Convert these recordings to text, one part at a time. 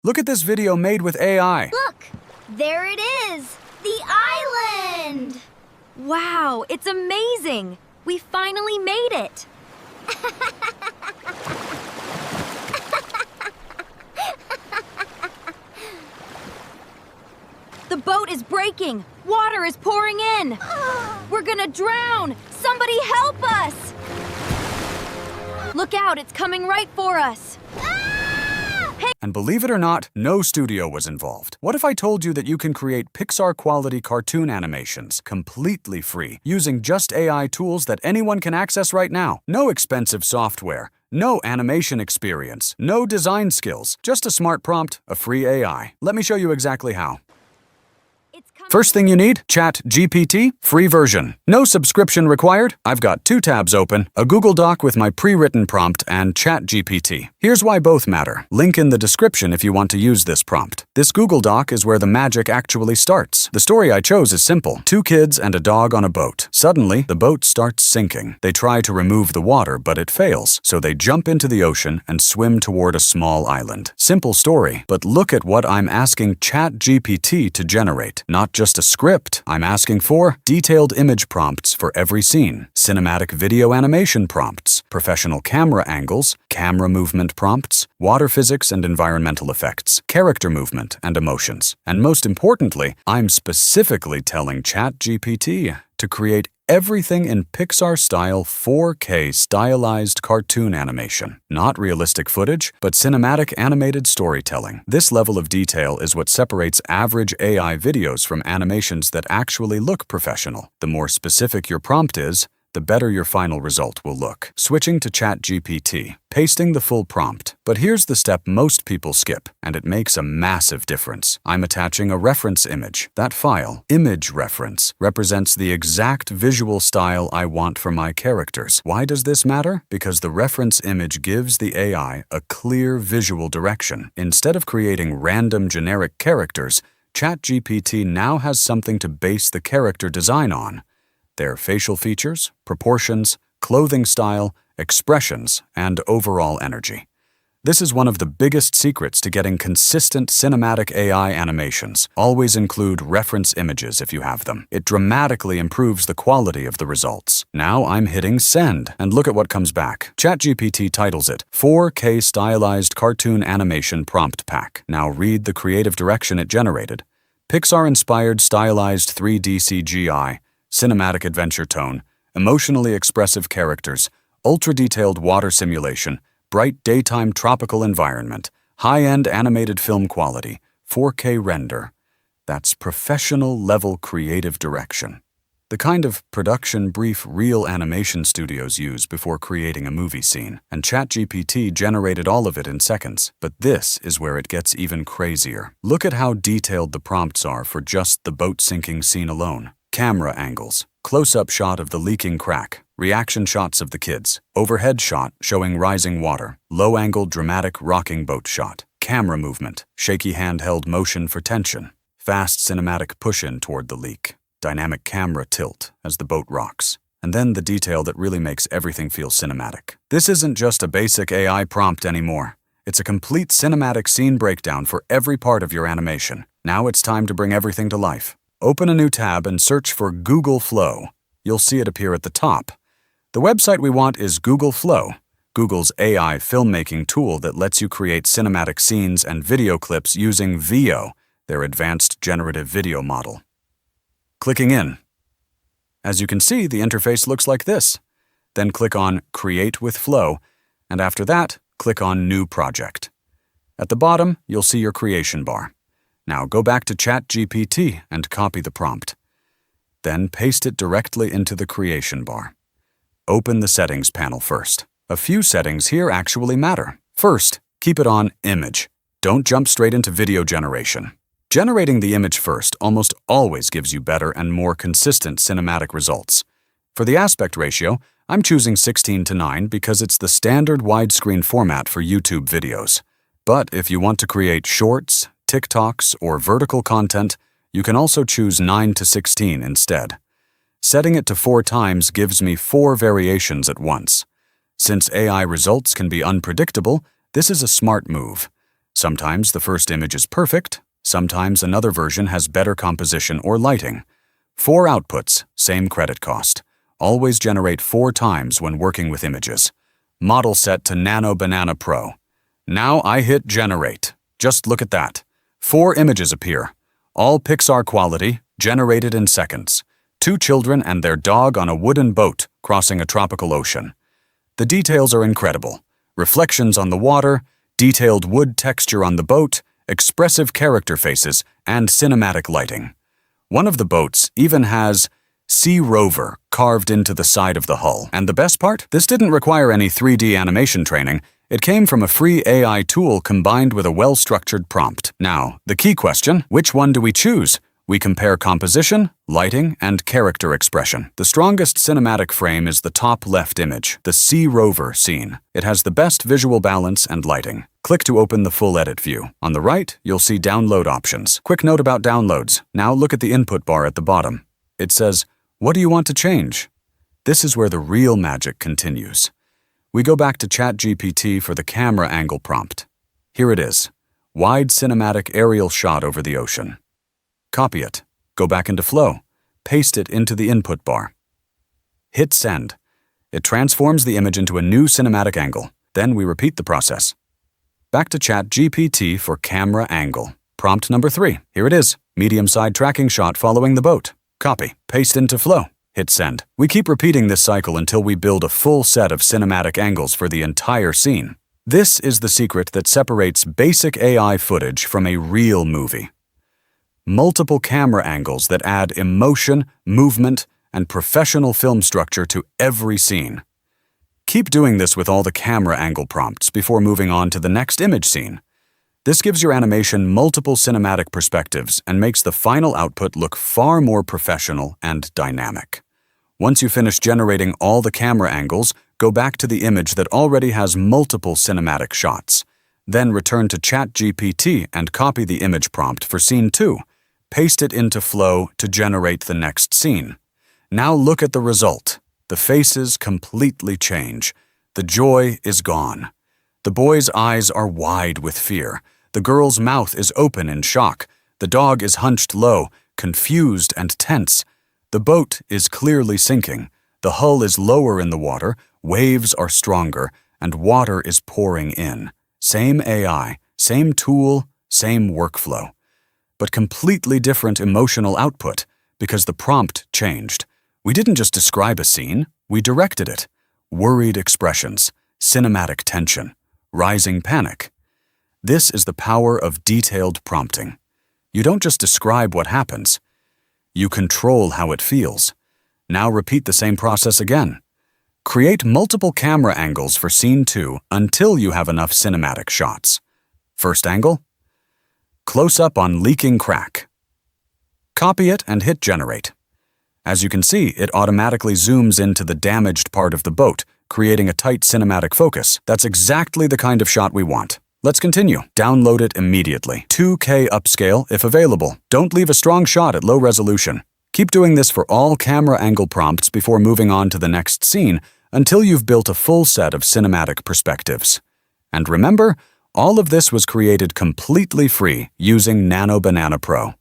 Look at this video made with AI. Look! There it is! The island! Wow, it's amazing! We finally made it! The boat is breaking! Water is pouring in! We're gonna drown! Somebody help us! Look out, it's coming right for us! Hey! And believe it or not, no studio was involved. What if I told you that you can create Pixar-quality cartoon animations completely free, using just AI tools that anyone can access right now? No expensive software, no animation experience, no design skills, just a smart prompt, a free AI. Let me show you exactly how. First thing you need, ChatGPT, free version. No subscription required. I've got 2 tabs open, a Google Doc with my pre-written prompt and ChatGPT. Here's why both matter. Link in the description if you want to use this prompt. This Google Doc is where the magic actually starts. The story I chose is simple. 2 kids and a dog on a boat. Suddenly, the boat starts sinking. They try to remove the water, but it fails. So they jump into the ocean and swim toward a small island. Simple story, but look at what I'm asking ChatGPT to generate. Not just a script. I'm asking for detailed image prompts for every scene, cinematic video animation prompts, professional camera angles, camera movement prompts, water physics and environmental effects, character movement and emotions. And most importantly, I'm specifically telling ChatGPT to create everything in Pixar-style 4K stylized cartoon animation. Not realistic footage, but cinematic animated storytelling. This level of detail is what separates average AI videos from animations that actually look professional. The more specific your prompt is, the better your final result will look. Switching to ChatGPT, pasting the full prompt. But here's the step most people skip, and it makes a massive difference. I'm attaching a reference image. That file, image reference, represents the exact visual style I want for my characters. Why does this matter? Because the reference image gives the AI a clear visual direction. Instead of creating random generic characters, ChatGPT now has something to base the character design on. Their facial features, proportions, clothing style, expressions, and overall energy. This is one of the biggest secrets to getting consistent cinematic AI animations. Always include reference images if you have them. It dramatically improves the quality of the results. Now I'm hitting send, and look at what comes back. ChatGPT titles it 4K Stylized Cartoon Animation Prompt Pack. Now read the creative direction it generated. Pixar-inspired stylized 3D CGI, cinematic adventure tone, emotionally expressive characters, ultra-detailed water simulation, bright daytime tropical environment, high-end animated film quality, 4K render. That's professional-level creative direction. The kind of production brief real animation studios use before creating a movie scene. And ChatGPT generated all of it in seconds. But this is where it gets even crazier. Look at how detailed the prompts are for just the boat sinking scene alone. Camera angles, close-up shot of the leaking crack, reaction shots of the kids, overhead shot showing rising water, low-angle dramatic rocking boat shot, camera movement, shaky handheld motion for tension, fast cinematic push-in toward the leak, dynamic camera tilt as the boat rocks, and then the detail that really makes everything feel cinematic. This isn't just a basic AI prompt anymore. It's a complete cinematic scene breakdown for every part of your animation. Now it's time to bring everything to life. Open a new tab and search for Google Flow. You'll see it appear at the top. The website we want is Google Flow, Google's AI filmmaking tool that lets you create cinematic scenes and video clips using Veo, their advanced generative video model. Clicking in. As you can see, the interface looks like this. Then click on Create with Flow, and after that, click on New Project. At the bottom, you'll see your creation bar. Now go back to ChatGPT and copy the prompt. Then paste it directly into the creation bar. Open the settings panel first. A few settings here actually matter. First, keep it on Image. Don't jump straight into video generation. Generating the image first almost always gives you better and more consistent cinematic results. For the aspect ratio, I'm choosing 16:9 because it's the standard widescreen format for YouTube videos. But if you want to create shorts, TikToks, or vertical content, you can also choose 9:16 instead. Setting it to 4 times gives me 4 variations at once. Since AI results can be unpredictable, this is a smart move. Sometimes the first image is perfect, sometimes another version has better composition or lighting. 4 outputs, same credit cost. Always generate 4 times when working with images. Model set to Nano Banana Pro. Now I hit generate. Just look at that. 4 images appear. All Pixar quality, generated in seconds. 2 children and their dog on a wooden boat crossing a tropical ocean. The details are incredible. Reflections on the water, detailed wood texture on the boat, expressive character faces, and cinematic lighting. One of the boats even has Sea Rover carved into the side of the hull. And the best part? This didn't require any 3D animation training. It came from a free AI tool combined with a well-structured prompt. Now, the key question, which one do we choose? We compare composition, lighting, and character expression. The strongest cinematic frame is the top left image, the Sea Rover scene. It has the best visual balance and lighting. Click to open the full edit view. On the right, you'll see download options. Quick note about downloads. Now look at the input bar at the bottom. It says, "What do you want to change?" This is where the real magic continues. We go back to ChatGPT for the camera angle prompt. Here it is. Wide cinematic aerial shot over the ocean. Copy it. Go back into Flow. Paste it into the input bar. Hit send. It transforms the image into a new cinematic angle. Then we repeat the process. Back to ChatGPT for camera angle. Prompt number 3. Here it is. Medium side tracking shot following the boat. Copy. Paste into Flow. Hit send. We keep repeating this cycle until we build a full set of cinematic angles for the entire scene. This is the secret that separates basic AI footage from a real movie. Multiple camera angles that add emotion, movement, and professional film structure to every scene. Keep doing this with all the camera angle prompts before moving on to the next image scene. This gives your animation multiple cinematic perspectives and makes the final output look far more professional and dynamic. Once you finish generating all the camera angles, go back to the image that already has multiple cinematic shots. Then return to ChatGPT and copy the image prompt for scene 2. Paste it into Flow to generate the next scene. Now look at the result. The faces completely change. The joy is gone. The boy's eyes are wide with fear. The girl's mouth is open in shock. The dog is hunched low, confused and tense. The boat is clearly sinking. The hull is lower in the water, waves are stronger, and water is pouring in. Same AI, same tool, same workflow. But completely different emotional output because the prompt changed. We didn't just describe a scene, we directed it. Worried expressions, cinematic tension, rising panic. This is the power of detailed prompting. You don't just describe what happens, you control how it feels. Now repeat the same process again. Create multiple camera angles for scene 2 until you have enough cinematic shots. First angle, close up on leaking crack. Copy it and hit generate. As you can see, it automatically zooms into the damaged part of the boat, creating a tight cinematic focus. That's exactly the kind of shot we want. Let's continue. Download it immediately. 2K upscale if available. Don't leave a strong shot at low resolution. Keep doing this for all camera angle prompts before moving on to the next scene until you've built a full set of cinematic perspectives. And remember, all of this was created completely free using Nano Banana Pro.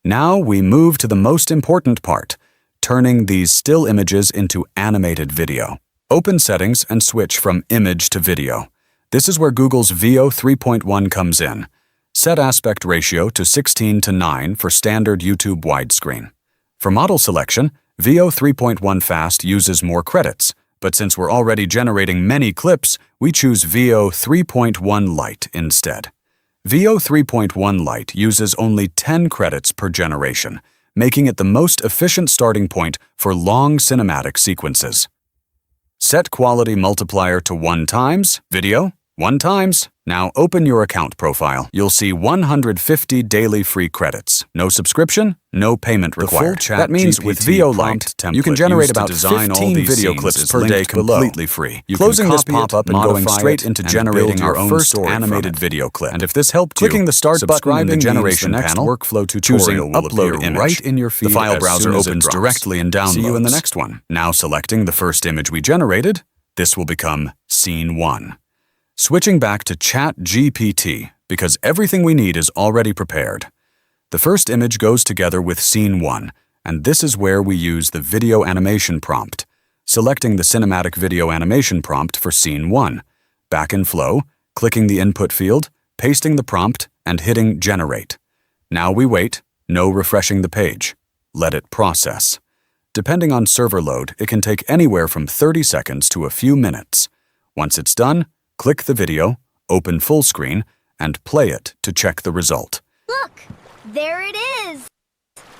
Now we move to the most important part, turning these still images into animated video. Open Settings and switch from image to video. This is where Google's Veo 3.1 comes in. Set aspect ratio to 16:9 for standard YouTube widescreen. For model selection, Veo 3.1 Fast uses more credits, but since we're already generating many clips, we choose Veo 3.1 Lite instead. Veo 3.1 Lite uses only 10 credits per generation, making it the most efficient starting point for long cinematic sequences. Set quality multiplier to 1 times, video, 1 times. Now open your account profile. You'll see 150 daily free credits. No subscription, no payment required. That means with Veo Lite, you can generate about 15 video clips per day completely free. Closing this pop-up and going straight into generating our first animated video clip. And if this helped you, clicking the start button in the generation panel, workflow choosing tutorial will upload appear image. right in your feed. The file as browser soon as it opens drops. directly in downloads. See you in the next one. Now selecting the first image we generated, this will become Scene 1. Switching back to ChatGPT, because everything we need is already prepared. The first image goes together with Scene 1, and this is where we use the video animation prompt, selecting the cinematic video animation prompt for Scene 1. Back in Flow, clicking the input field, pasting the prompt, and hitting Generate. Now we wait, no refreshing the page. Let it process. Depending on server load, it can take anywhere from 30 seconds to a few minutes. Once it's done, click the video, open full screen, and play it to check the result. Look, there it is.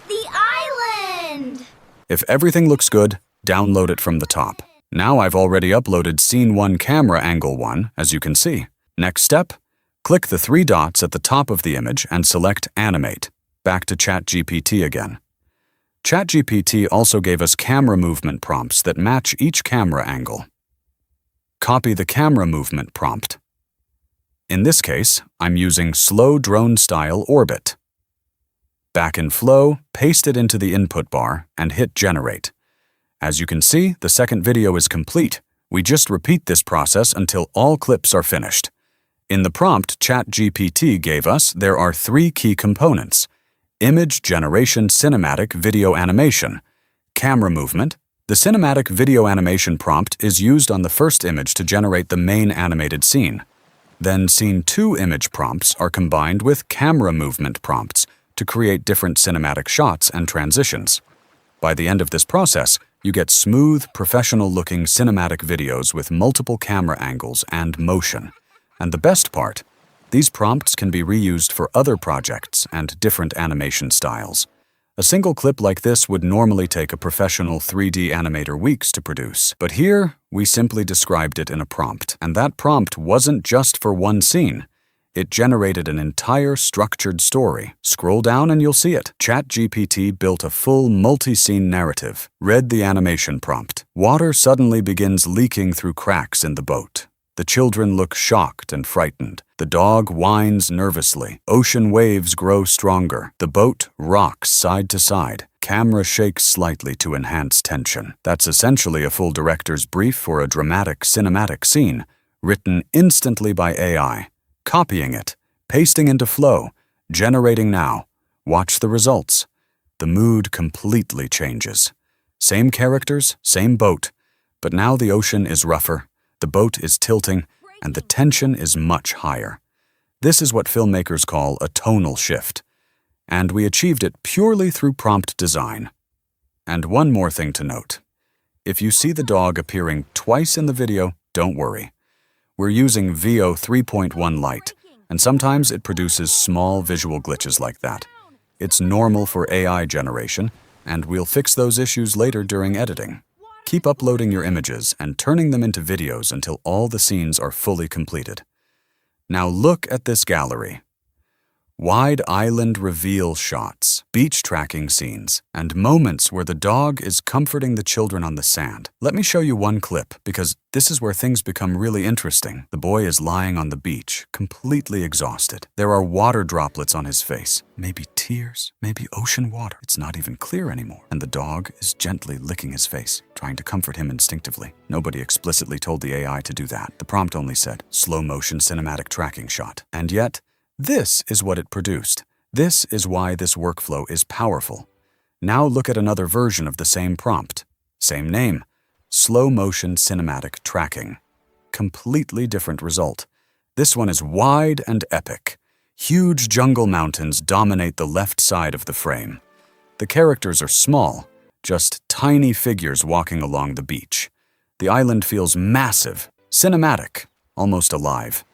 The island. If everything looks good, download it from the top. Now I've already uploaded Scene 1 Camera Angle 1, as you can see. Next step, click the 3 dots at the top of the image and select Animate. Back to ChatGPT again. ChatGPT also gave us camera movement prompts that match each camera angle. Copy the camera movement prompt. In this case, I'm using slow drone-style orbit. Back in Flow, paste it into the input bar and hit Generate. As you can see, the second video is complete. We just repeat this process until all clips are finished. In the prompt ChatGPT gave us, there are 3 key components: image generation cinematic video animation, camera movement. The cinematic video animation prompt is used on the first image to generate the main animated scene. Then Scene 2 image prompts are combined with camera movement prompts to create different cinematic shots and transitions. By the end of this process, you get smooth, professional-looking cinematic videos with multiple camera angles and motion. And the best part, these prompts can be reused for other projects and different animation styles. A single clip like this would normally take a professional 3D animator weeks to produce. But here, we simply described it in a prompt. And that prompt wasn't just for one scene. It generated an entire structured story. Scroll down and you'll see it. ChatGPT built a full multi-scene narrative. Read the animation prompt. Water suddenly begins leaking through cracks in the boat. The children look shocked and frightened. The dog whines nervously. Ocean waves grow stronger. The boat rocks side to side. Camera shakes slightly to enhance tension. That's essentially a full director's brief for a dramatic cinematic scene, written instantly by AI. Copying it, pasting into Flow, generating now. Watch the results. The mood completely changes. Same characters, same boat, but now the ocean is rougher. The boat is tilting, and the tension is much higher. This is what filmmakers call a tonal shift, and we achieved it purely through prompt design. And one more thing to note. If you see the dog appearing twice in the video, don't worry. We're using Veo 3.1 Lite, and sometimes it produces small visual glitches like that. It's normal for AI generation, and we'll fix those issues later during editing. Keep uploading your images and turning them into videos until all the scenes are fully completed. Now look at this gallery. Wide island reveal shots, beach tracking scenes, and moments where the dog is comforting the children on the sand. Let me show you one clip, because this is where things become really interesting. The boy is lying on the beach, completely exhausted. There are water droplets on his face. Maybe tears, maybe ocean water. It's not even clear anymore. And the dog is gently licking his face, trying to comfort him instinctively. Nobody explicitly told the AI to do that. The prompt only said, slow motion cinematic tracking shot. And yet, this is what it produced. This is why this workflow is powerful. Now look at another version of the same prompt. Same name, slow motion cinematic tracking. Completely different result. This one is wide and epic. Huge jungle mountains dominate the left side of the frame. The characters are small, just tiny figures walking along the beach. The island feels massive, cinematic, almost alive.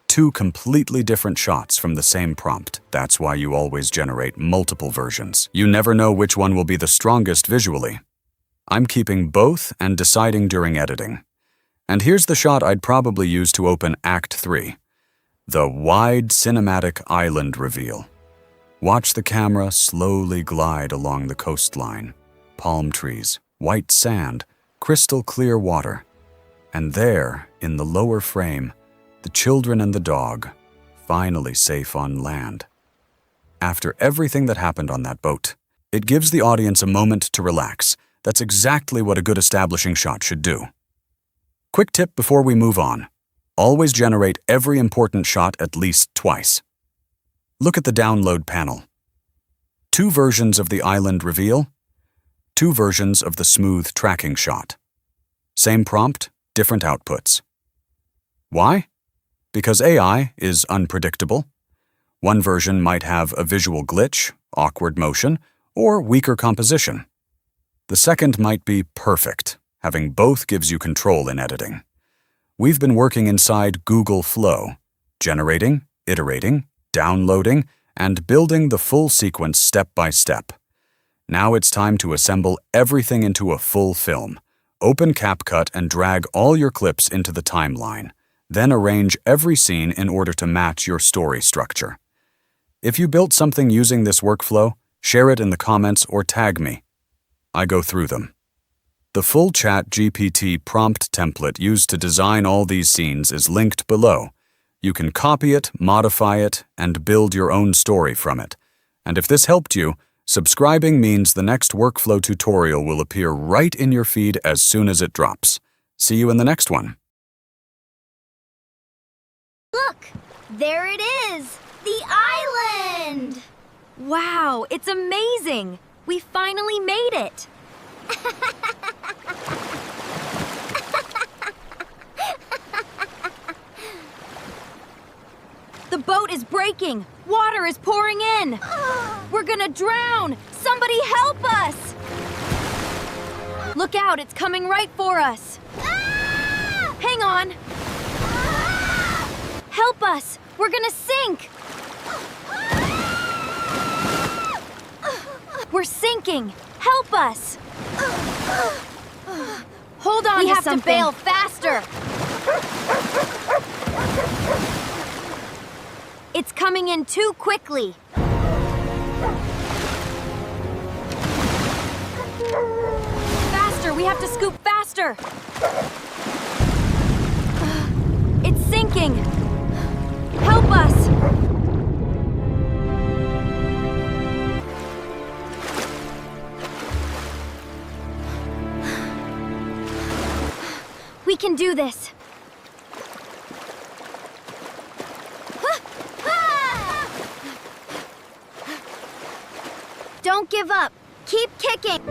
2 completely different shots from the same prompt. That's why you always generate multiple versions. You never know which one will be the strongest visually. I'm keeping both and deciding during editing. And here's the shot I'd probably use to open Act 3. The wide cinematic island reveal. Watch the camera slowly glide along the coastline. Palm trees, white sand, crystal clear water. And there, in the lower frame, the children and the dog, finally safe on land. After everything that happened on that boat, it gives the audience a moment to relax. That's exactly what a good establishing shot should do. Quick tip before we move on. always generate every important shot at least twice. Look at the download panel. 2 versions of the island reveal, 2 versions of the smooth tracking shot. Same prompt, different outputs. Why? Because AI is unpredictable. One version might have a visual glitch, awkward motion, or weaker composition. The second might be perfect. Having both gives you control in editing. We've been working inside Google Flow, generating, iterating, downloading, and building the full sequence step by step. Now it's time to assemble everything into a full film. Open CapCut and drag all your clips into the timeline. Then arrange every scene in order to match your story structure. If you built something using this workflow, share it in the comments or tag me. I go through them. The full ChatGPT prompt template used to design all these scenes is linked below. You can copy it, modify it, and build your own story from it. And if this helped you, subscribing means the next workflow tutorial will appear right in your feed as soon as it drops. See you in the next one. Look, there it is, the island! Wow, it's amazing! We finally made it! The boat is breaking! Water is pouring in! We're gonna drown! Somebody help us! Look out, it's coming right for us! Hang on! Help us! We're gonna sink! We're sinking! Help us! Hold on, we have to bail faster! It's coming in too quickly! Faster! We have to scoop faster! It's sinking! Help us! We can do this! Don't give up. Keep kicking.